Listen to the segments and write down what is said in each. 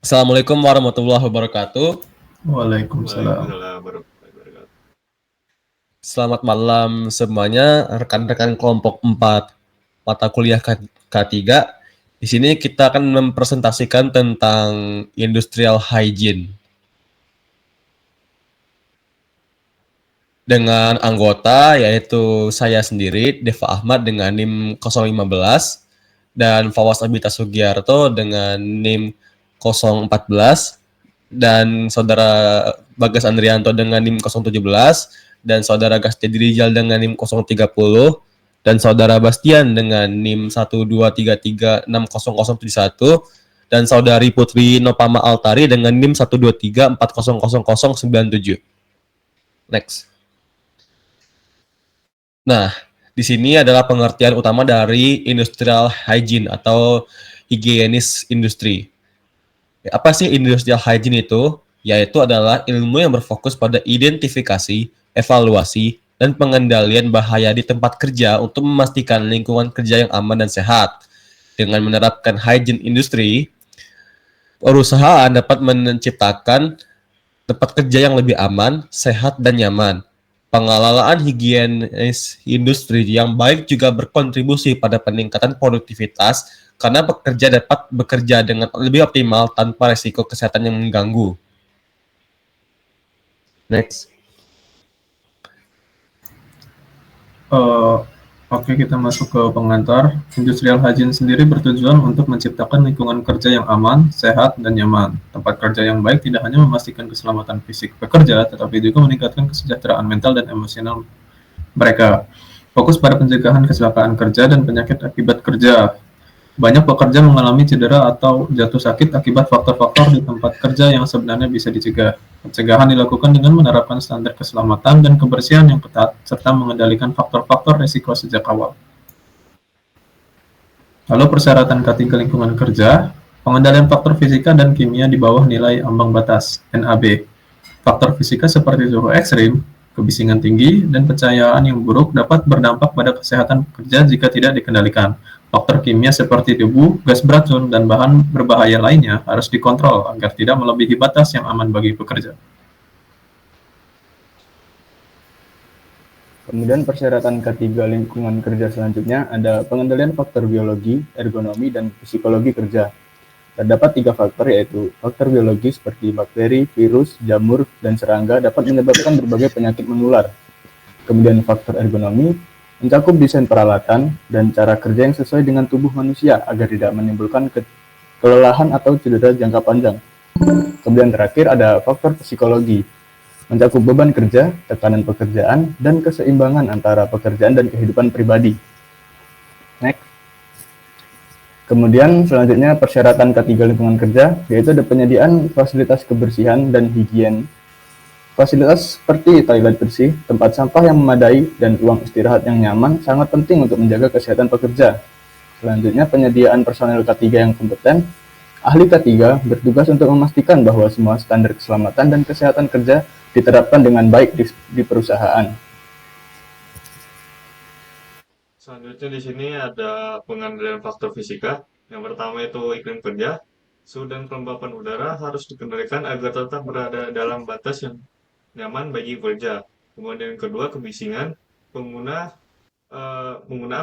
Assalamualaikum warahmatullahi wabarakatuh. Waalaikumsalam. Waalaikumsalam warahmatullahi wabarakatuh. Selamat malam semuanya, rekan-rekan kelompok 4 mata kuliah K3. Di sini kita akan mempresentasikan tentang industrial hygiene. Dengan anggota yaitu saya sendiri, Deva Ahmad dengan NIM 015 dan Fawas Abita Sugiarto dengan NIM 014 dan saudara Bagas Andrianto dengan NIM 017 dan saudara Gastedi Rijal dengan NIM 030 dan saudara Bastian dengan NIM 123360071 dan saudari Putri Nopama Altari dengan NIM 123400097. Next. Nah, di sini adalah pengertian utama dari industrial hygiene atau higienis industri. Apa sih industrial hygiene itu? Yaitu adalah ilmu yang berfokus pada identifikasi, evaluasi, dan pengendalian bahaya di tempat kerja untuk memastikan lingkungan kerja yang aman dan sehat. Dengan menerapkan hygiene industri, perusahaan dapat menciptakan tempat kerja yang lebih aman, sehat, dan nyaman. Pengelolaan higienis industri yang baik juga berkontribusi pada peningkatan produktivitas karena pekerja dapat bekerja dengan lebih optimal tanpa risiko kesehatan yang mengganggu. Next. Oke, kita masuk ke pengantar. Industrial hygiene sendiri bertujuan untuk menciptakan lingkungan kerja yang aman, sehat, dan nyaman. Tempat kerja yang baik tidak hanya memastikan keselamatan fisik pekerja, tetapi juga meningkatkan kesejahteraan mental dan emosional mereka. Fokus pada pencegahan kecelakaan kerja dan penyakit akibat kerja. Banyak pekerja mengalami cedera atau jatuh sakit akibat faktor-faktor di tempat kerja yang sebenarnya bisa dicegah. Pencegahan dilakukan dengan menerapkan standar keselamatan dan kebersihan yang ketat, serta mengendalikan faktor-faktor risiko sejak awal. Lalu persyaratan K3 lingkungan kerja, pengendalian faktor fisika dan kimia di bawah nilai ambang batas, NAB. Faktor fisika seperti suhu ekstrim, kebisingan tinggi, dan pencahayaan yang buruk dapat berdampak pada kesehatan pekerja jika tidak dikendalikan. Faktor kimia seperti debu, gas beracun, dan bahan berbahaya lainnya harus dikontrol agar tidak melebihi batas yang aman bagi pekerja. Kemudian persyaratan K3 lingkungan kerja selanjutnya ada pengendalian faktor biologi, ergonomi, dan psikologi kerja. Terdapat 3 faktor yaitu faktor biologi seperti bakteri, virus, jamur, dan serangga dapat menyebabkan berbagai penyakit menular. Kemudian faktor ergonomi mencakup desain peralatan dan cara kerja yang sesuai dengan tubuh manusia agar tidak menimbulkan kelelahan atau cedera jangka panjang. Kemudian terakhir ada faktor psikologi, mencakup beban kerja, tekanan pekerjaan, dan keseimbangan antara pekerjaan dan kehidupan pribadi. Next. Kemudian selanjutnya persyaratan K3 lingkungan kerja, yaitu ada penyediaan fasilitas kebersihan dan higien. Fasilitas seperti toilet bersih, tempat sampah yang memadai, dan ruang istirahat yang nyaman sangat penting untuk menjaga kesehatan pekerja. Selanjutnya penyediaan personel K3 yang kompeten. Ahli K3 bertugas untuk memastikan bahwa semua standar keselamatan dan kesehatan kerja diterapkan dengan baik di perusahaan. Selanjutnya di sini ada pengendalian faktor fisika. Yang pertama itu iklim kerja. Suhu dan kelembapan udara harus dikendalikan agar tetap berada dalam batas yang nyaman bagi pekerja. Kemudian yang kedua, kebisingan. Penggunaan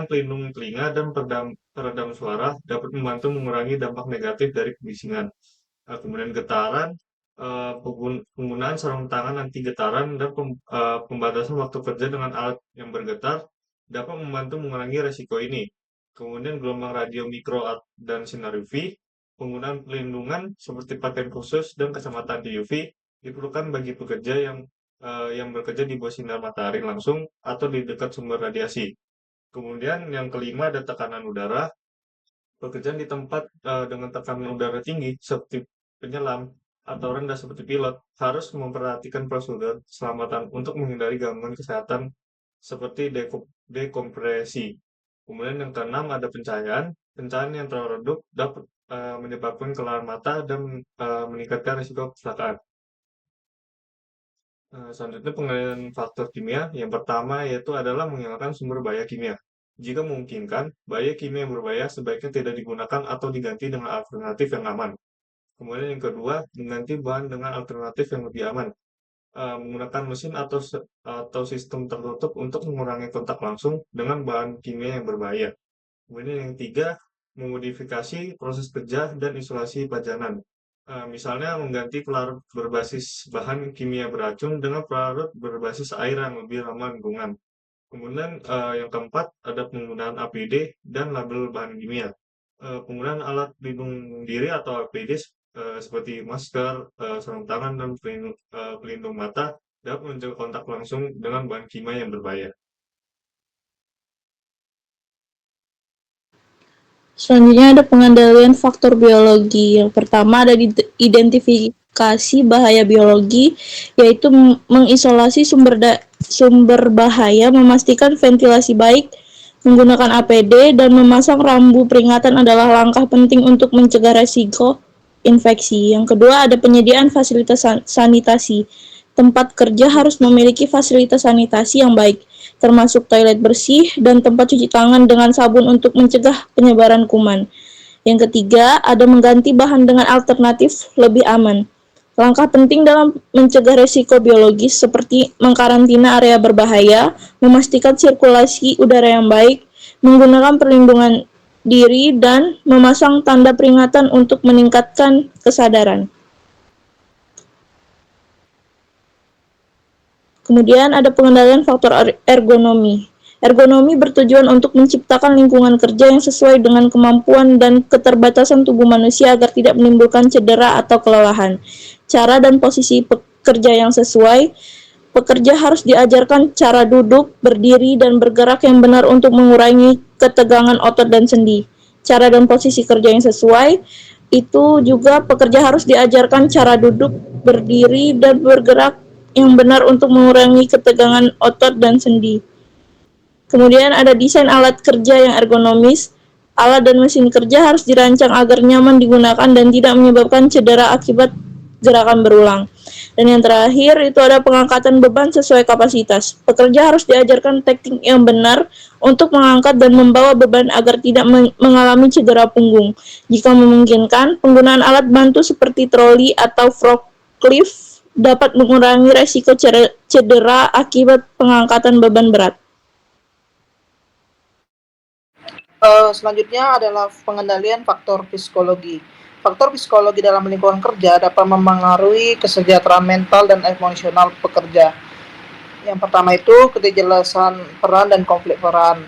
pelindung telinga dan peredam suara dapat membantu mengurangi dampak negatif dari kebisingan. Kemudian getaran, penggunaan sarung tangan anti getaran dan pembatasan waktu kerja dengan alat yang bergetar dapat membantu mengurangi resiko ini. Kemudian gelombang radio mikro dan sinar UV, penggunaan pelindungan seperti pakaian khusus dan kacamata anti UV diperlukan bagi pekerja yang bekerja di bawah sinar matahari langsung atau di dekat sumber radiasi. Kemudian yang kelima ada tekanan udara. Pekerjaan di tempat dengan tekanan udara tinggi seperti penyelam atau rendah seperti pilot harus memperhatikan prosedur keselamatan untuk menghindari gangguan kesehatan seperti dekompresi. Kemudian yang keenam ada pencahayaan. Pencahayaan yang terlalu redup dapat menyebabkan kelelahan mata dan meningkatkan risiko kecelakaan. Selanjutnya pengendalian faktor kimia. Yang pertama yaitu adalah menghilangkan sumber bahaya kimia. Jika memungkinkan, bahaya kimia yang berbahaya sebaiknya tidak digunakan atau diganti dengan alternatif yang aman. Kemudian yang kedua, mengganti bahan dengan alternatif yang lebih aman. Menggunakan mesin atau sistem tertutup untuk mengurangi kontak langsung dengan bahan kimia yang berbahaya. Kemudian yang ketiga, memodifikasi proses kerja dan isolasi pajanan. Misalnya mengganti pelarut berbasis bahan kimia beracun dengan pelarut berbasis air yang lebih ramah lingkungan. Kemudian yang keempat, ada penggunaan APD dan label bahan kimia. Penggunaan alat pelindung diri atau APD seperti masker, sarung tangan, dan pelindung mata dapat mencegah kontak langsung dengan bahan kimia yang berbahaya. Selanjutnya ada pengendalian faktor biologi. Yang pertama ada identifikasi bahaya biologi, yaitu mengisolasi sumber bahaya, memastikan ventilasi baik, menggunakan APD, dan memasang rambu peringatan adalah langkah penting untuk mencegah resiko infeksi. Yang kedua ada penyediaan fasilitas sanitasi. Tempat kerja harus memiliki fasilitas sanitasi yang baik, termasuk toilet bersih dan tempat cuci tangan dengan sabun untuk mencegah penyebaran kuman. Yang ketiga, ada mengganti bahan dengan alternatif lebih aman. Langkah penting dalam mencegah risiko biologis seperti mengkarantina area berbahaya, memastikan sirkulasi udara yang baik, menggunakan perlindungan diri, dan memasang tanda peringatan untuk meningkatkan kesadaran. Kemudian ada pengendalian faktor ergonomi. Ergonomi bertujuan untuk menciptakan lingkungan kerja yang sesuai dengan kemampuan dan keterbatasan tubuh manusia agar tidak menimbulkan cedera atau kelelahan. Cara dan posisi pekerja yang sesuai. Pekerja harus diajarkan cara duduk, berdiri, dan bergerak yang benar untuk mengurangi ketegangan otot dan sendi. Cara dan posisi kerja yang sesuai. Itu juga pekerja harus diajarkan cara duduk, berdiri, dan bergerak yang benar untuk mengurangi ketegangan otot dan sendi. Kemudian ada desain alat kerja yang ergonomis. Alat dan mesin kerja harus dirancang agar nyaman digunakan dan tidak menyebabkan cedera akibat gerakan berulang. Dan yang terakhir itu ada pengangkatan beban sesuai kapasitas. Pekerja harus diajarkan teknik yang benar untuk mengangkat dan membawa beban agar tidak mengalami cedera punggung. Jika memungkinkan, penggunaan alat bantu seperti troli atau forklift dapat mengurangi resiko cedera akibat pengangkatan beban berat. Selanjutnya adalah pengendalian faktor psikologi. Faktor psikologi dalam lingkungan kerja dapat mempengaruhi kesejahteraan mental dan emosional pekerja. Yang pertama itu ketidakjelasan peran dan konflik peran.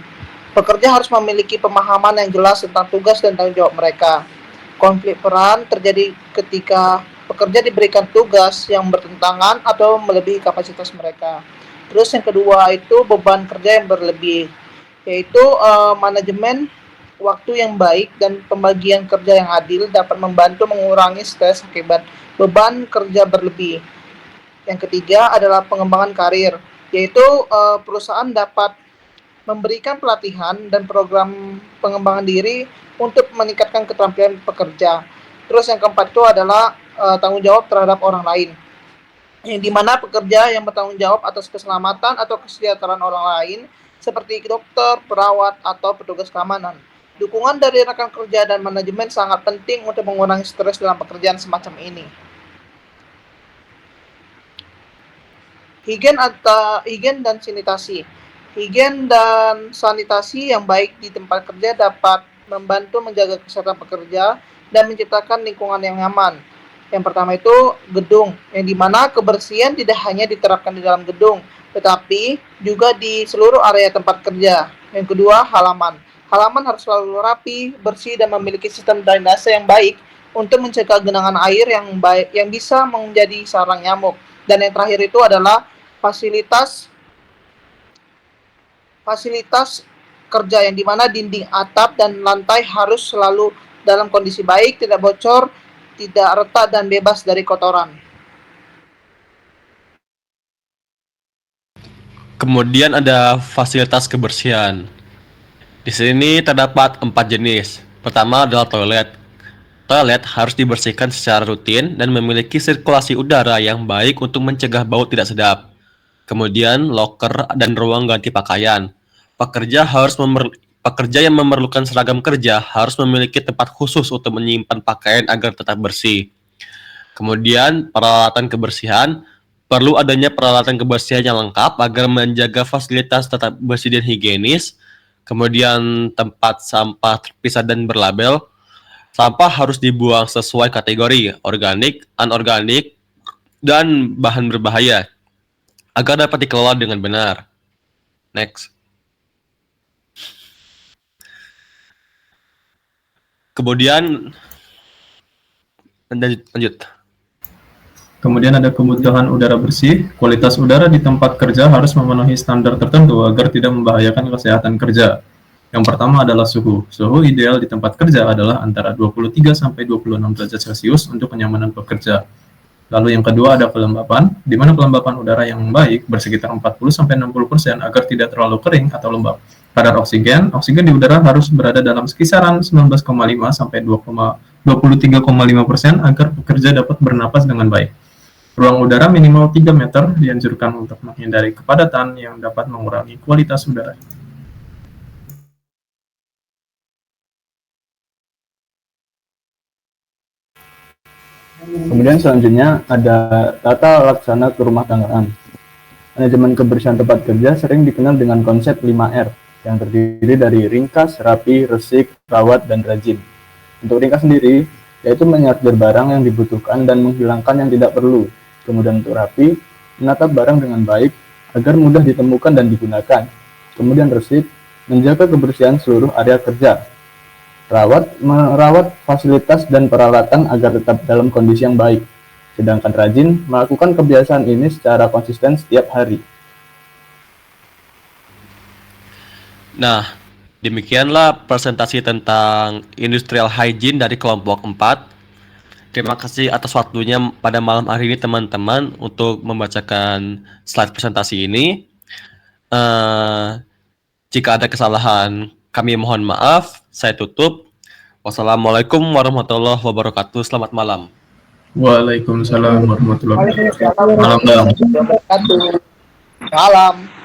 Pekerja harus memiliki pemahaman yang jelas tentang tugas dan tanggung jawab mereka. Konflik peran terjadi ketika pekerja diberikan tugas yang bertentangan atau melebihi kapasitas mereka. Terus yang kedua itu beban kerja yang berlebih, yaitu manajemen waktu yang baik dan pembagian kerja yang adil dapat membantu mengurangi stres akibat beban kerja berlebih. Yang ketiga adalah pengembangan karir, yaitu perusahaan dapat memberikan pelatihan dan program pengembangan diri untuk meningkatkan keterampilan pekerja. Terus yang keempat itu adalah tanggung jawab terhadap orang lain, yang dimana pekerja yang bertanggung jawab atas keselamatan atau kesejahteraan orang lain seperti dokter, perawat, atau petugas keamanan. Dukungan dari rekan kerja dan manajemen sangat penting untuk mengurangi stres dalam pekerjaan semacam ini. Higien dan sanitasi. Higien dan sanitasi yang baik di tempat kerja dapat membantu menjaga kesehatan pekerja dan menciptakan lingkungan yang nyaman. Yang pertama itu gedung, yang dimana kebersihan tidak hanya diterapkan di dalam gedung, tetapi juga di seluruh area tempat kerja. Yang kedua, halaman. Halaman harus selalu rapi, bersih, dan memiliki sistem drainase yang baik untuk mencegah genangan air yang bisa menjadi sarang nyamuk. Dan yang terakhir itu adalah fasilitas kerja, yang dimana dinding, atap, dan lantai harus selalu dalam kondisi baik, tidak bocor, tidak retak, dan bebas dari kotoran. Kemudian ada fasilitas kebersihan. Di sini terdapat 4 jenis. Pertama adalah toilet. Toilet harus dibersihkan secara rutin dan memiliki sirkulasi udara yang baik untuk mencegah bau tidak sedap. Kemudian loker dan ruang ganti pakaian. Pekerja yang memerlukan seragam kerja harus memiliki tempat khusus untuk menyimpan pakaian agar tetap bersih. Kemudian peralatan kebersihan, perlu adanya peralatan kebersihan yang lengkap agar menjaga fasilitas tetap bersih dan higienis. Kemudian tempat sampah terpisah dan berlabel. Sampah harus dibuang sesuai kategori organik, anorganik, dan bahan berbahaya agar dapat dikelola dengan benar. Next. Kemudian lanjut. Kemudian ada kebutuhan udara bersih. Kualitas udara di tempat kerja harus memenuhi standar tertentu agar tidak membahayakan kesehatan kerja. Yang pertama adalah suhu. Suhu ideal di tempat kerja adalah antara 23 sampai 26 derajat Celcius untuk kenyamanan pekerja. Lalu yang kedua ada kelembapan, di mana kelembapan udara yang baik bersekitar 40 sampai 60% agar tidak terlalu kering atau lembab. Kadar oksigen di udara harus berada dalam kisaran 19,5 sampai 23,5% agar pekerja dapat bernapas dengan baik. Ruang udara minimal 3 meter dianjurkan untuk menghindari kepadatan yang dapat mengurangi kualitas udara. Kemudian selanjutnya ada tata laksana kerumah tanggaan. Manajemen kebersihan tempat kerja sering dikenal dengan konsep 5R yang terdiri dari ringkas, rapi, resik, rawat, dan rajin. Untuk ringkas sendiri, yaitu menyortir barang yang dibutuhkan dan menghilangkan yang tidak perlu. Kemudian untuk rapi, menatap barang dengan baik agar mudah ditemukan dan digunakan. Kemudian resik, menjaga kebersihan seluruh area kerja. Rawat, merawat fasilitas dan peralatan agar tetap dalam kondisi yang baik. Sedangkan rajin, melakukan kebiasaan ini secara konsisten setiap hari. Nah, demikianlah presentasi tentang industrial hygiene dari kelompok 4. Terima kasih atas waktunya pada malam hari ini teman-teman untuk membacakan slide presentasi ini. Jika ada kesalahan, kami mohon maaf. Saya tutup. Wassalamualaikum warahmatullahi wabarakatuh. Selamat malam. Waalaikumsalam warahmatullahi wabarakatuh. Malam, Bang. Salam.